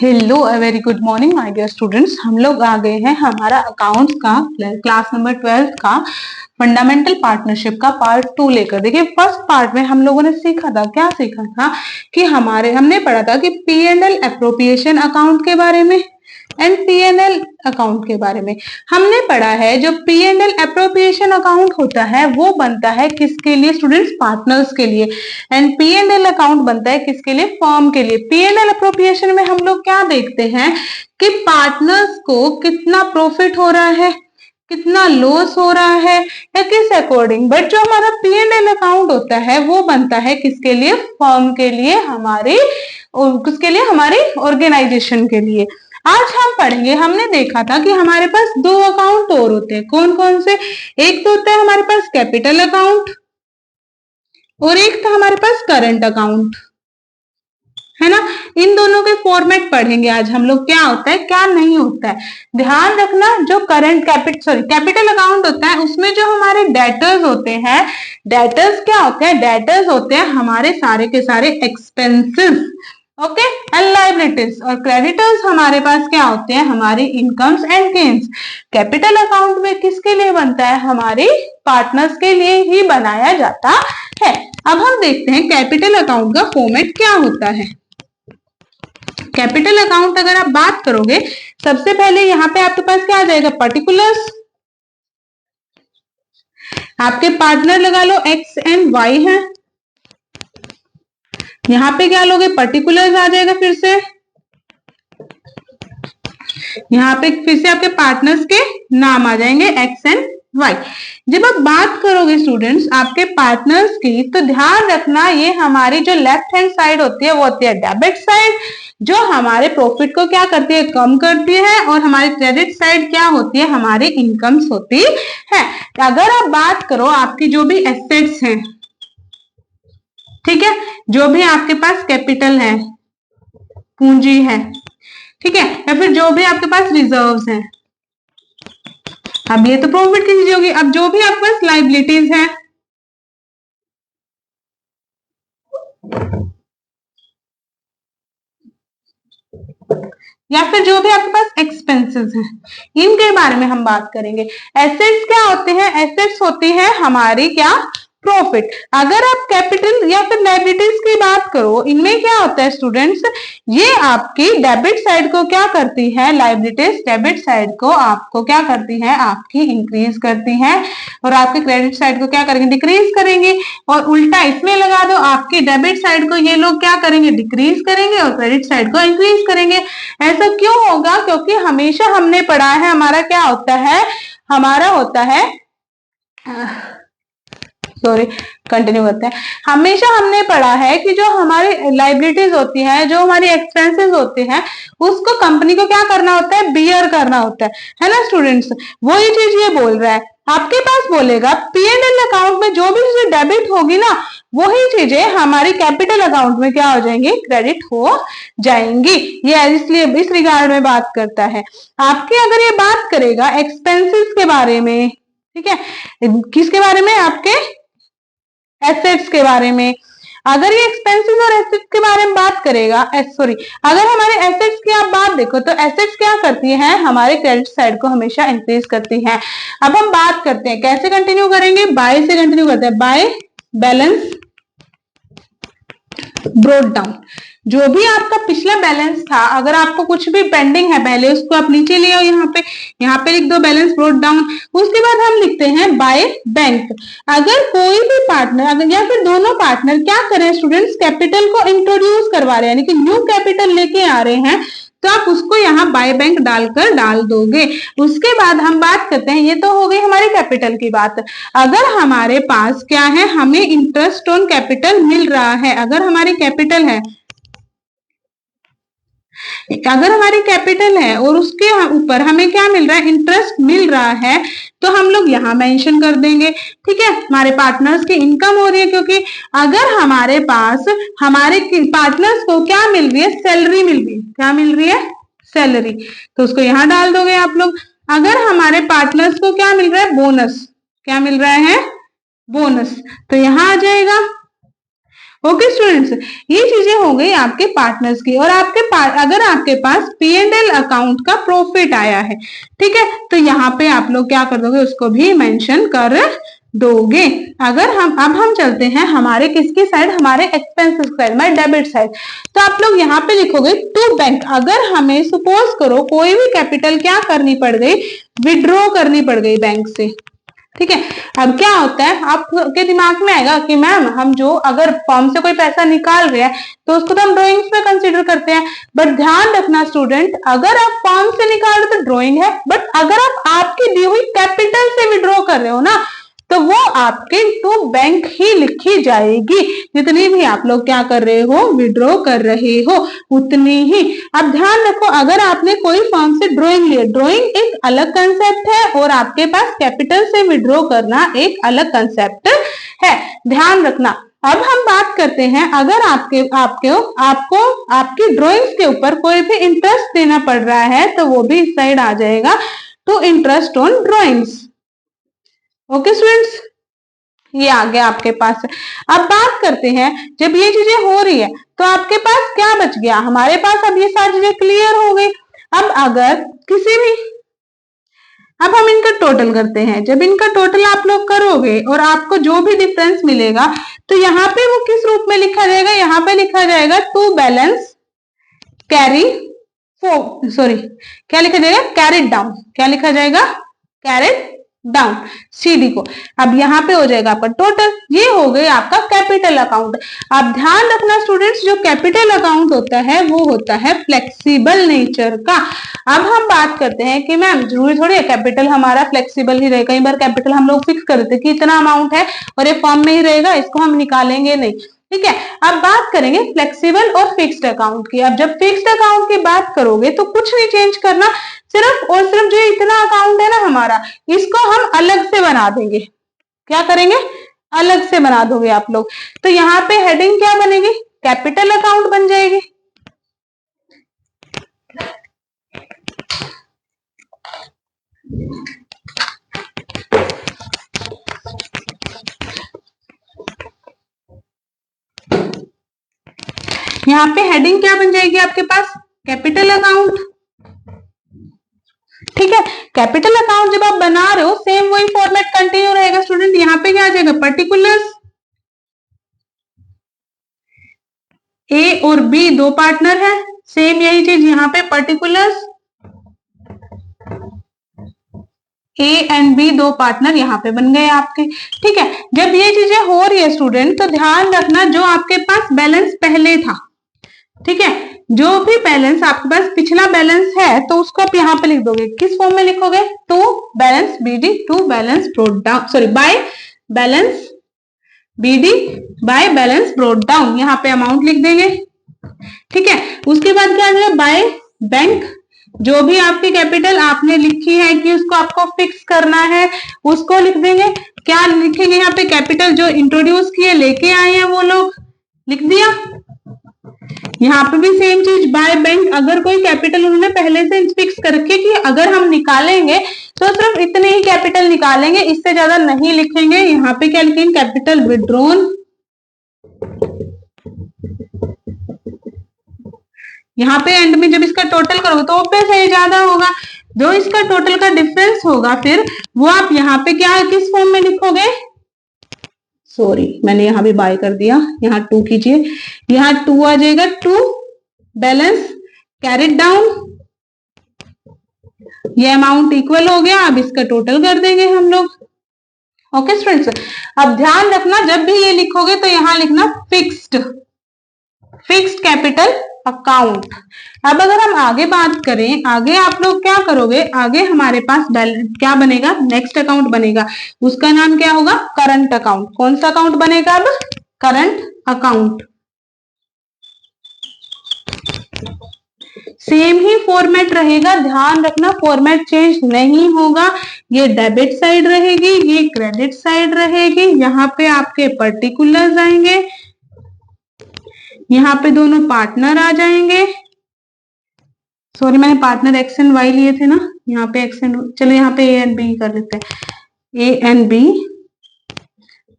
Hello very good morning my dear students. हम लोग आ गए हैं हमारा अकाउंट्स का क्लास नंबर 12 का फंडामेंटल पार्टनरशिप का पार्ट 2 लेकर। देखिए फर्स्ट पार्ट में हम लोगों ने सीखा था, क्या सीखा था कि हमने पढ़ा था कि P and L appropriation account के बारे में एंड पीएनएल अकाउंट के बारे में हमने पढ़ा है। जो पीएनएल अप्रोप्रिएशन अकाउंट होता है वो बनता है किसके लिए स्टूडेंट्स? पार्टनर्स के लिए। एंड पीएनएल अकाउंट बनता है किसके लिए? फर्म के लिए। पीएनएल अप्रोप्रिएशन में हम लोग क्या देखते हैं कि पार्टनर्स को कितना प्रॉफिट हो रहा है, कितना लॉस हो रहा है या किस अकॉर्डिंग। बट जो हमारा पीएनएल अकाउंट होता है वो बनता है किसके लिए? फर्म के लिए, किसके लिए? हमारी ऑर्गेनाइजेशन के लिए। आज हम पढ़ेंगे, हमने देखा था कि हमारे पास दो अकाउंट और होते हैं। कौन कौन से? एक तो होता है हमारे पास कैपिटल अकाउंट और एक था हमारे पास करंट अकाउंट, है ना। इन दोनों के फॉर्मेट पढ़ेंगे आज हम लोग, क्या होता है क्या नहीं होता है। ध्यान रखना, जो कैपिटल अकाउंट होता है उसमें जो हमारे डेटर्स होते हैं, डेटर्स क्या होते हैं? डेटर्स होते हैं हमारे सारे के सारे एक्सपेंसेस, ओके, एंड लायबिलिटीज। और क्रेडिटर्स हमारे पास क्या होते हैं? हमारी incomes and gains. Capital account में किसके लिए बनता है? हमारे पार्टनर्स के लिए ही बनाया जाता है। अब हम देखते हैं कैपिटल अकाउंट का फॉर्मेट क्या होता है। कैपिटल अकाउंट अगर आप बात करोगे, सबसे पहले यहाँ पे आपके पास क्या आ जाएगा? पर्टिकुलर्स। आपके पार्टनर लगा लो एक्स एंड वाई है, यहाँ पे क्या लोगे? पर्टिकुलर्स आ जाएगा। फिर से यहाँ पे फिर से आपके पार्टनर्स के नाम आ जाएंगे एक्स एंड वाई। जब आप बात करोगे स्टूडेंट्स आपके पार्टनर्स की, तो ध्यान रखना ये हमारी जो लेफ्ट हैंड साइड होती है वो होती है डेबिट साइड, जो हमारे प्रॉफिट को क्या करती है? कम करती है। और हमारी क्रेडिट साइड क्या होती है? हमारी इनकम्स होती है। अगर आप बात करो आपकी जो भी एसेट्स हैं, ठीक है, जो भी आपके पास कैपिटल है, पूंजी है, ठीक है, या फिर जो भी आपके पास रिजर्व्स हैं, अब ये तो प्रॉफिट की चीज होगी। अब जो भी आपके पास लाइबिलिटीज है, या फिर जो भी आपके पास एक्सपेंसेस हैं, इनके बारे में हम बात करेंगे। एसेट्स क्या होते हैं? एसेट्स होती है हमारी क्या? प्रॉफिट। अगर आप कैपिटल या फिर लायबिलिटीज की बात करो, इनमें क्या होता है स्टूडेंट्स? ये आपकी डेबिट साइड को क्या करती है? लायबिलिटीज डेबिट साइड को आपको क्या करती है? आपकी इंक्रीज करती है। और आपके क्रेडिट साइड को क्या करेंगे? डिक्रीज करेंगे। और उल्टा इसमें लगा दो, आपकी डेबिट साइड को ये लोग क्या करेंगे? डिक्रीज करेंगे और क्रेडिट साइड को इंक्रीज करेंगे। ऐसा क्यों होगा? क्योंकि हमेशा हमने पढ़ा है, हमारा क्या होता है? हमारा होता है, सॉरी कंटिन्यू करते हैं। हमेशा हमने पढ़ा है कि जो हमारी लाइबिलिटीज होती है, जो हमारी एक्सपेंसेस होते हैं, उसको कंपनी को क्या करना होता है? बियर करना होता है ना स्टूडेंट्स। वही चीज ये बोल रहा है। आपके पास बोलेगा पीएनएल अकाउंट में जो भी चीजें डेबिट होगी ना, वही चीजें हमारी कैपिटल अकाउंट में क्या हो जाएंगी? क्रेडिट हो जाएंगी। ये इसलिए इस रिगार्ड में बात करता है। आपके अगर ये बात करेगा एक्सपेंसेस के बारे में, ठीक है, किसके बारे में? आपके एसेट्स के बारे में। अगर ये एक्सपेंसेस और एसेट्स के बारे में बात करेगा, अगर हमारे एसेट्स की आप बात देखो तो एसेट्स क्या करती हैं? हमारे क्रेडिट साइड को हमेशा इंक्रीज करती हैं। अब हम बात करते हैं कैसे कंटिन्यू करेंगे? बाय से कंटिन्यू करते हैं। By balance broad down. जो भी आपका पिछला बैलेंस था, अगर आपको कुछ भी पेंडिंग है पहले उसको आप नीचे ले आओ, यहाँ पे लिख दो बैलेंस ब्रोड डाउन। उसके बाद हम लिखते हैं बाय बैंक। अगर कोई भी पार्टनर या फिर दोनों पार्टनर क्या करें स्टूडेंट्स? कैपिटल को इंट्रोड्यूस करवा रहे हैं, यानी कि न्यू कैपिटल लेके आ रहे हैं, तो आप उसको यहाँ बाय बैंक डाल दोगे। उसके बाद हम बात करते हैं, ये तो हो गई हमारी कैपिटल की बात। अगर हमारे पास क्या है? हमें इंटरेस्ट ऑन कैपिटल मिल रहा है। अगर हमारी कैपिटल है, अगर हमारी कैपिटल है और उसके ऊपर हमें क्या मिल रहा है? इंटरेस्ट मिल रहा है, तो हम लोग यहाँ मेंशन कर देंगे, ठीक है। हमारे पार्टनर्स की इनकम हो रही है, क्योंकि अगर हमारे पास हमारे पार्टनर्स को क्या मिल रही है? सैलरी मिल रही है। क्या मिल रही है? सैलरी। तो उसको यहाँ डाल दोगे आप लोग। अगर हमारे पार्टनर्स को क्या मिल रहा है? बोनस। क्या मिल रहा है? बोनस। तो यहाँ आ जाएगा। ओके स्टूडेंट्स, ये चीजें हो गई आपके पार्टनर्स की। और अगर आपके पास P&L अकाउंट का प्रॉफिट आया है, ठीक है, तो यहाँ पे आप लोग क्या कर दोगे, उसको भी मेंशन कर दोगे। अगर हम चलते हैं हमारे किसकी साइड, हमारे एक्सपेंसेस साइड, हमारे डेबिट साइड। तो आप लोग यहाँ पे लिखोगे टू बैंक। अगर हमें सपोज करो कोई भी कैपिटल क्या करनी पड़ गई, विड्रॉ करनी पड़ गई बैंक से, ठीक है। अब क्या होता है, आपके दिमाग में आएगा कि मैम हम जो अगर फॉर्म से कोई पैसा निकाल रहे हैं तो उसको तो हम ड्रॉइंग्स में कंसीडर करते हैं। बट ध्यान रखना स्टूडेंट, अगर आप फॉर्म से निकाल रहे तो ड्रॉइंग है, बट अगर आप आपकी दी हुई कैपिटल से विड्रॉ कर रहे हो ना, तो वो आपके टू बैंक ही लिखी जाएगी। जितनी भी आप लोग क्या कर रहे हो, विड्रॉ कर रहे हो, उतनी ही। अब ध्यान रखो, अगर आपने कोई फॉर्म से ड्रॉइंग लिया, ड्रॉइंग एक अलग कंसेप्ट है और आपके पास कैपिटल से विड्रॉ करना एक अलग कंसेप्ट है, ध्यान रखना। अब हम बात करते हैं, अगर आपको आपकी ड्रॉइंग्स के ऊपर कोई भी इंटरेस्ट देना पड़ रहा है तो वो भी इस साइड आ जाएगा, to interest on drawings. Okay students, ये आ गया आपके पास। अब बात करते हैं, जब ये चीजें हो रही है तो आपके पास क्या बच गया, हमारे पास अब ये सारी चीजें क्लियर हो गई। अब अगर किसी भी, अब हम इनका टोटल करते हैं। जब इनका टोटल आप लोग करोगे और आपको जो भी डिफरेंस मिलेगा तो यहाँ पे वो किस रूप में लिखा जाएगा, यहाँ पे लिखा जाएगा टू बैलेंस कैरी, सॉरी क्या लिखा जाएगा, कैरिड डाउन। क्या लिखा जाएगा, कैरिड डाउन, CD को। अब यहाँ पे हो जाएगा आपका टोटल। ये हो गई आपका कैपिटल अकाउंट। अब ध्यान रखना स्टूडेंट्स, जो कैपिटल अकाउंट होता है वो होता है फ्लेक्सिबल नेचर का। अब हम बात करते हैं कि मैम जरूरी थोड़ी है कैपिटल हमारा फ्लेक्सिबल ही रहे। कई बार कैपिटल हम लोग फिक्स कर देते हैं कि इतना अमाउंट है और ये फॉर्म में ही रहेगा, इसको हम निकालेंगे नहीं, ठीक है। अब बात करेंगे फ्लेक्सिबल और फिक्स्ड अकाउंट की। अब जब फिक्स्ड अकाउंट की बात करोगे तो कुछ नहीं चेंज करना, सिर्फ और सिर्फ जो इतना अकाउंट है ना हमारा, इसको हम अलग से बना देंगे। क्या करेंगे, अलग से बना दोगे आप लोग। तो यहाँ पे हेडिंग क्या बनेगी, कैपिटल अकाउंट बन जाएगी। यहाँ पे हेडिंग क्या बन जाएगी आपके पास, कैपिटल अकाउंट, ठीक है। कैपिटल अकाउंट जब आप बना रहे हो सेम वही फॉर्मेट कंटिन्यू रहेगा स्टूडेंट। यहाँ पे क्या आ जाएगा, पर्टिकुलर्स, ए और बी दो पार्टनर है, सेम यही चीज यहाँ पे पर्टिकुलर्स ए एंड बी दो पार्टनर यहाँ पे बन गए आपके, ठीक है। जब ये चीजें हो रही है स्टूडेंट तो ध्यान रखना, जो आपके पास बैलेंस पहले था, ठीक है, जो भी बैलेंस आपके पास पिछला बैलेंस है तो उसको आप यहाँ पे लिख दोगे। किस फॉर्म में लिखोगे, to balance BD, to balance brought down, sorry by balance BD by balance brought down, यहाँ पे अमाउंट लिख देंगे, ठीक है। उसके बाद क्या है, बाय बैंक, जो भी आपकी कैपिटल आपने लिखी है कि उसको आपको फिक्स करना है उसको लिख देंगे। क्या लिखेंगे यहाँ पे, कैपिटल जो इंट्रोड्यूस किए लेके आए हैं वो लोग, लिख दिया। यहाँ पे भी सेम चीज, बाय बैंक, अगर कोई कैपिटल उन्होंने पहले से फिक्स करके कि अगर हम निकालेंगे तो सिर्फ इतने ही कैपिटल निकालेंगे, इससे ज्यादा नहीं लिखेंगे। यहाँ पे क्या लिखेंगे, कैपिटल विड्रॉन। यहाँ पे एंड में जब इसका टोटल करोगे तो ऑब्वियस है ज्यादा होगा, जो इसका टोटल का डिफरेंस होगा फिर वो आप यहाँ पे क्या किस फॉर्म में लिखोगे, सॉरी मैंने यहाँ भी बाय कर दिया, यहाँ 2 कीजिए, यहाँ 2 आ जाएगा, टू बैलेंस कैरिड डाउन, ये अमाउंट इक्वल हो गया। अब इसका टोटल कर देंगे हम लोग। ओके स्टूडेंट्स, अब ध्यान रखना जब भी ये लिखोगे तो यहाँ लिखना फिक्स्ड कैपिटल अकाउंट। अब अगर हम आगे बात करें, आगे आप लोग क्या करोगे, आगे हमारे पास क्या बनेगा, नेक्स्ट अकाउंट बनेगा, उसका नाम क्या होगा, करंट अकाउंट। कौन सा अकाउंट बनेगा अब, करंट अकाउंट। सेम ही फॉर्मेट रहेगा, ध्यान रखना फॉर्मेट चेंज नहीं होगा। ये डेबिट साइड रहेगी, ये क्रेडिट साइड रहेगी। यहाँ पे आपके पर्टिकुलर्स आएंगे, यहाँ पे दोनों पार्टनर आ जाएंगे। सॉरी मैंने पार्टनर एक्स एंड वाई लिए थे ना, यहाँ पे एक्स एंड, चलो यहाँ पे ए एंड बी कर लेते हैं। A and be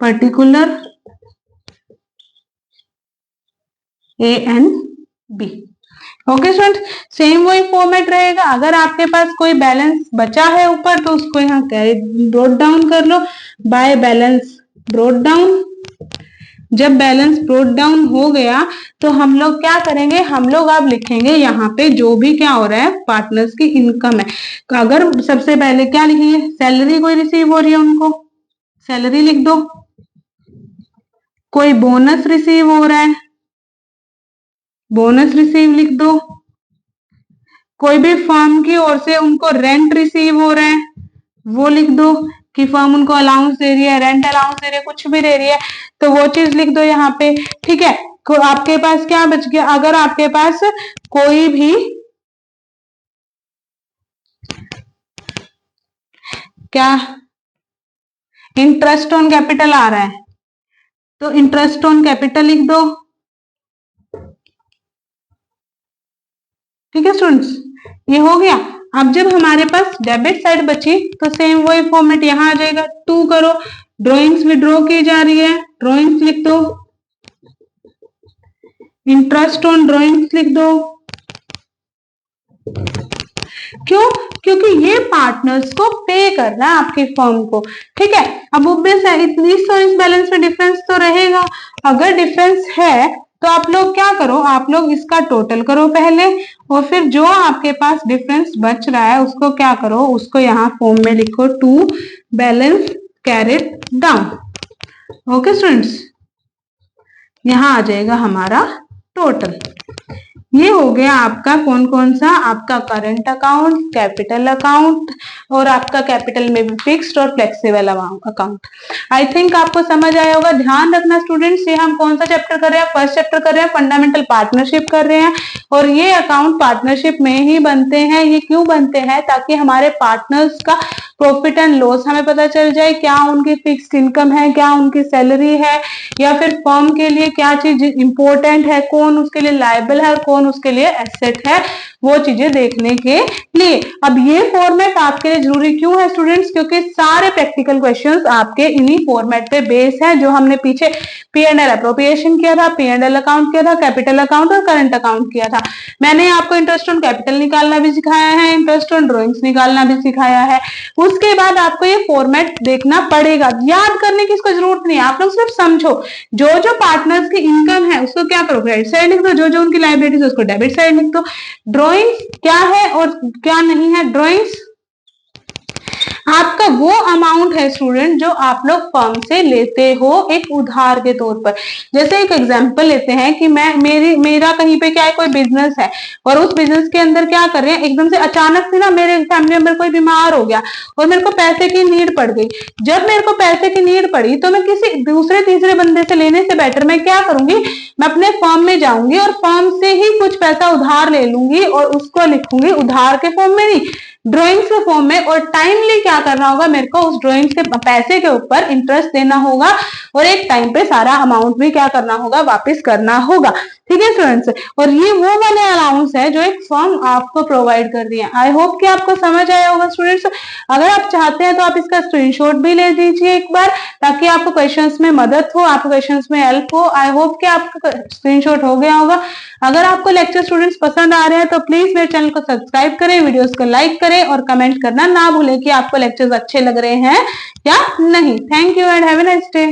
particular ANB। Okay student, same वही फॉर्मेट रहेगा। अगर आपके पास कोई बैलेंस बचा है ऊपर तो उसको यहाँ कैरी ब्रोट डाउन कर लो बाय बैलेंस ब्रोट डाउन। जब बैलेंस ब्रोट डाउन हो गया तो हम लोग क्या करेंगे, हम लोग अब लिखेंगे यहाँ पे जो भी क्या हो रहा है पार्टनर्स की इनकम है। तो अगर सबसे पहले क्या लिखेंगे, सैलरी कोई रिसीव हो रही है उनको, सैलरी लिख दो। कोई बोनस रिसीव हो रहा है, बोनस रिसीव लिख दो। कोई भी फर्म की ओर से उनको रेंट रिसीव हो रहा है वो लिख दो कि फर्म उनको अलाउंस दे रही है, रेंट अलाउंस दे रही है, कुछ भी दे रही है तो वो चीज लिख दो यहाँ पे। ठीक है, आपके पास क्या बच गया, अगर आपके पास कोई भी क्या इंटरेस्ट ऑन कैपिटल आ रहा है तो इंटरेस्ट ऑन कैपिटल लिख दो। ठीक है स्टूडेंट्स, ये हो गया। अब जब हमारे पास डेबिट साइड बची तो सेम वही फॉर्मेट यहां आ जाएगा, टू करो, ड्रॉइंग्स विड्रॉ की जा रही है, ड्रॉइंग्स लिख दो, इंटरेस्ट ऑन ड्रॉइंग्स लिख दो। क्यों, क्योंकि ये पार्टनर्स को पे करना है आपकी फर्म को। ठीक है, अब ऑब्वियस है इस बैलेंस में डिफरेंस तो रहेगा। अगर डिफरेंस है तो आप लोग क्या करो, आप लोग इसका टोटल करो पहले और फिर जो आपके पास डिफरेंस बच रहा है उसको क्या करो, उसको यहाँ फॉर्म में लिखो to balance carried down. Okay students, यहाँ आ जाएगा हमारा टोटल। ये हो गया आपका कौन कौन सा, आपका करंट अकाउंट, कैपिटल अकाउंट और आपका कैपिटल में भी फिक्स्ड और फ्लेक्सिबल अकाउंट। आई थिंक आपको समझ आया होगा। ध्यान रखना स्टूडेंट्स, ये हम कौन सा चैप्टर कर रहे हैं, फर्स्ट चैप्टर कर रहे हैं, फंडामेंटल पार्टनरशिप कर रहे हैं। और ये अकाउंट पार्टनरशिप में ही बनते हैं। ये क्यों बनते हैं, ताकि हमारे पार्टनर्स का प्रॉफिट एंड लॉस हमें पता चल जाए, क्या उनकी फिक्स्ड इनकम है, क्या उनकी सैलरी है, या फिर फर्म के लिए क्या चीज इंपॉर्टेंट है, कौन उसके लिए लायबल है और कौन उसके लिए एसेट है, वो चीजें देखने के लिए। अब ये फॉर्मेट आपके लिए जरूरी क्यों है स्टूडेंट्स, क्योंकि सारे प्रैक्टिकल क्वेश्चंस आपके इन्हीं फॉर्मेट पे बेस है जो हमने पीछे P&L अप्रोप्रिएशन किया था, P&L अकाउंट किया था, कैपिटल अकाउंट और करंट अकाउंट किया था। मैंने आपको इंटरेस्ट ऑन कैपिटल निकालना भी सिखाया है, इंटरेस्ट ऑन ड्रॉइंग्स निकालना भी सिखाया है। उसके बाद आपको ये फॉर्मेट देखना पड़ेगा, याद करने की इसको जरूरत नहीं है, आप लोग सिर्फ समझो। जो जो पार्टनर्स की इनकम है उसको क्या करो, क्रेडिट साइड लिख दो, जो जो उनकी लायबिलिटीज है उसको डेबिट साइड लिख दो। ड्रॉइंग्स क्या है और क्या नहीं है, ड्रॉइंग्स आपका वो अमाउंट है स्टूडेंट जो आप लोग फर्म से लेते हो एक उधार के तौर पर। जैसे एक एग्जांपल लेते हैं कि मेरा कहीं पे क्या है, कोई बिजनेस है और उस बिजनेस के अंदर क्या कर रहे हैं, एकदम से अचानक से ना मेरे फैमिली मेंबर कोई बीमार हो गया और मेरे को पैसे की नीड पड़ गई। जब मेरे को पैसे की नीड पड़ी तो मैं किसी दूसरे तीसरे बंदे से लेने से बेटर मैं क्या करूंगी, मैं अपने फर्म में जाऊंगी और फर्म से ही कुछ पैसा उधार ले लूंगी और उसको लिखूंगी उधार के फॉर्म में नहीं, ड्रॉइंग्स के फॉर्म में। और टाइमली क्या करना होगा, मेरे को उस ड्रॉइंग्स के पैसे के ऊपर इंटरेस्ट देना होगा और एक टाइम पे सारा अमाउंट भी क्या करना होगा, वापस करना होगा। ठीक है स्टूडेंट्स, और ये वो वाले अलाउंस है जो एक फर्म आपको प्रोवाइड कर रही है। आई होप कि आपको समझ आया होगा स्टूडेंट्स। अगर आप चाहते हैं तो आप इसका स्क्रीनशॉट भी ले लीजिए एक बार, ताकि आपको क्वेश्चंस में मदद हो, आपको क्वेश्चंस में हेल्प हो। आई होप कि आपका स्क्रीनशॉट हो गया होगा। अगर आपको लेक्चर स्टूडेंट्स पसंद आ रहे हैं तो प्लीज मेरे चैनल को सब्सक्राइब करें, वीडियोस को लाइक करें और कमेंट करना ना भूलें कि आपको लेक्चर्स अच्छे लग रहे हैं या नहीं। Thank you and have a nice day.